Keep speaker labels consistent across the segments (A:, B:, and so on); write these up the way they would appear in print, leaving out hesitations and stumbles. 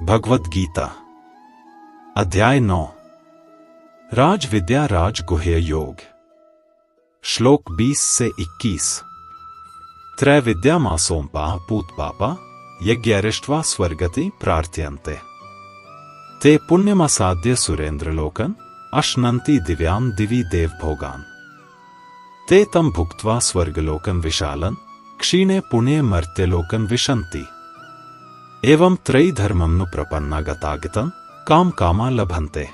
A: भगवद गीता अध्याय 9 राज विद्या राज गुह्य योग श्लोक 20 से 21 त्रैविद्या मासोंपा पूत पापा यज्ञरिष्ट्वा स्वर्गति प्रार्थयन्ते ते पुण्यमसाद्य सुरेन्द्रलोकन अश्नन्ति दिव्यां दिवि देव भोगान ते तम भुक्त्वा स्वर्गलोकन विशालन क्षीणे पुण्ये मर्त्यलोकन विशन्ति एवं त्रयी धर्ममनु प्रपन्ना गतागतम काम कामा लभन्ते।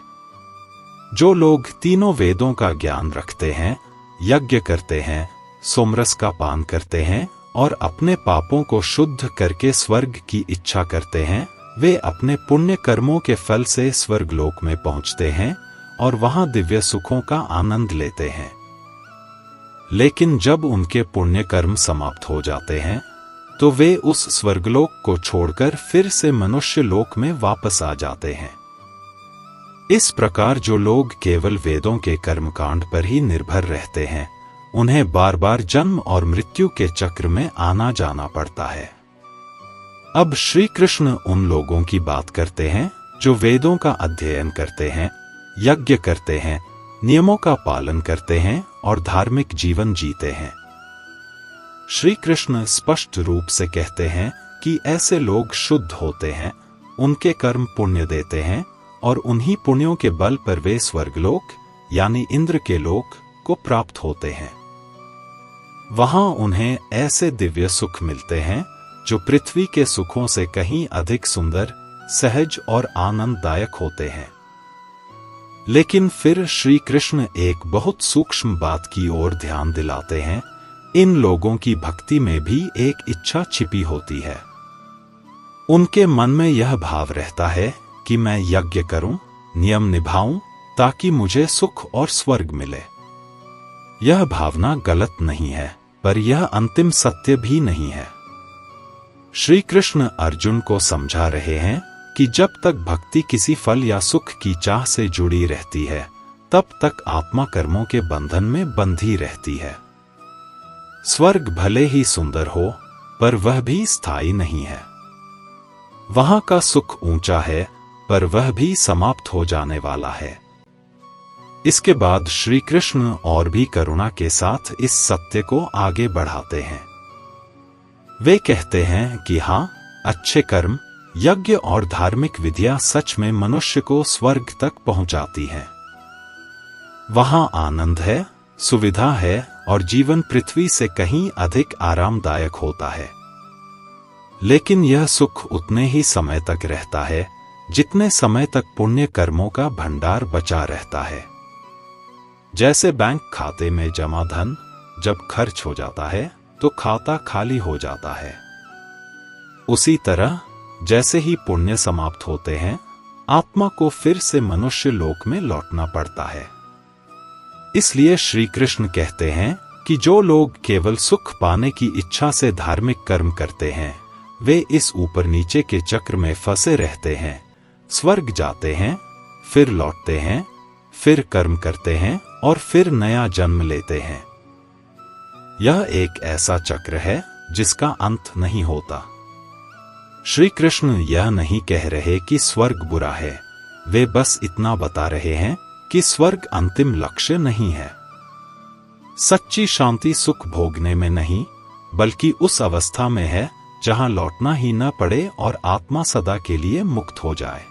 A: जो लोग तीनों वेदों का ज्ञान रखते हैं, यज्ञ करते हैं, सोमरस का पान करते हैं और अपने पापों को शुद्ध करके स्वर्ग की इच्छा करते हैं, वे अपने पुण्य कर्मों के फल से स्वर्गलोक में पहुंचते हैं और वहां दिव्य सुखों का आनंद लेते हैं। लेकिन जब उनके पुण्य कर्म समाप्त हो जाते हैं तो वे उस स्वर्गलोक को छोड़कर फिर से मनुष्य लोक में वापस आ जाते हैं। इस प्रकार जो लोग केवल वेदों के कर्मकांड पर ही निर्भर रहते हैं, उन्हें बार बार जन्म और मृत्यु के चक्र में आना जाना पड़ता है। अब श्री कृष्ण उन लोगों की बात करते हैं जो वेदों का अध्ययन करते हैं, यज्ञ करते हैं, नियमों का पालन करते हैं और धार्मिक जीवन जीते हैं। श्री कृष्ण स्पष्ट रूप से कहते हैं कि ऐसे लोग शुद्ध होते हैं, उनके कर्म पुण्य देते हैं और उन्हीं पुण्यों के बल पर वे स्वर्गलोक यानी इंद्र के लोक को प्राप्त होते हैं। वहां उन्हें ऐसे दिव्य सुख मिलते हैं जो पृथ्वी के सुखों से कहीं अधिक सुंदर, सहज और आनंददायक होते हैं। लेकिन फिर श्री कृष्ण एक बहुत सूक्ष्म बात की ओर ध्यान दिलाते हैं। इन लोगों की भक्ति में भी एक इच्छा छिपी होती है। उनके मन में यह भाव रहता है कि मैं यज्ञ करूं, नियम निभाऊं ताकि मुझे सुख और स्वर्ग मिले। यह भावना गलत नहीं है, पर यह अंतिम सत्य भी नहीं है। श्री कृष्ण अर्जुन को समझा रहे हैं कि जब तक भक्ति किसी फल या सुख की चाह से जुड़ी रहती है, तब तक आत्मा कर्मों के बंधन में बंधी रहती है। स्वर्ग भले ही सुंदर हो, पर वह भी स्थायी नहीं है। वहां का सुख ऊंचा है, पर वह भी समाप्त हो जाने वाला है। इसके बाद श्री कृष्ण और भी करुणा के साथ इस सत्य को आगे बढ़ाते हैं। वे कहते हैं कि हाँ, अच्छे कर्म, यज्ञ और धार्मिक विधियां सच में मनुष्य को स्वर्ग तक पहुंचाती हैं। वहां आनंद है, सुविधा है और जीवन पृथ्वी से कहीं अधिक आरामदायक होता है। लेकिन यह सुख उतने ही समय तक रहता है जितने समय तक पुण्य कर्मों का भंडार बचा रहता है। जैसे बैंक खाते में जमा धन जब खर्च हो जाता है तो खाता खाली हो जाता है, उसी तरह जैसे ही पुण्य समाप्त होते हैं, आत्मा को फिर से मनुष्य लोक में लौटना पड़ता है। इसलिए श्री कृष्ण कहते हैं कि जो लोग केवल सुख पाने की इच्छा से धार्मिक कर्म करते हैं, वे इस ऊपर नीचे के चक्र में फंसे रहते हैं। स्वर्ग जाते हैं, फिर लौटते हैं, फिर कर्म करते हैं और फिर नया जन्म लेते हैं। यह एक ऐसा चक्र है जिसका अंत नहीं होता। श्री कृष्ण यह नहीं कह रहे कि स्वर्ग बुरा है, वे बस इतना बता रहे हैं कि स्वर्ग अंतिम लक्ष्य नहीं है। सच्ची शांति सुख भोगने में नहीं, बल्कि उस अवस्था में है जहां लौटना ही न पड़े और आत्मा सदा के लिए मुक्त हो जाए।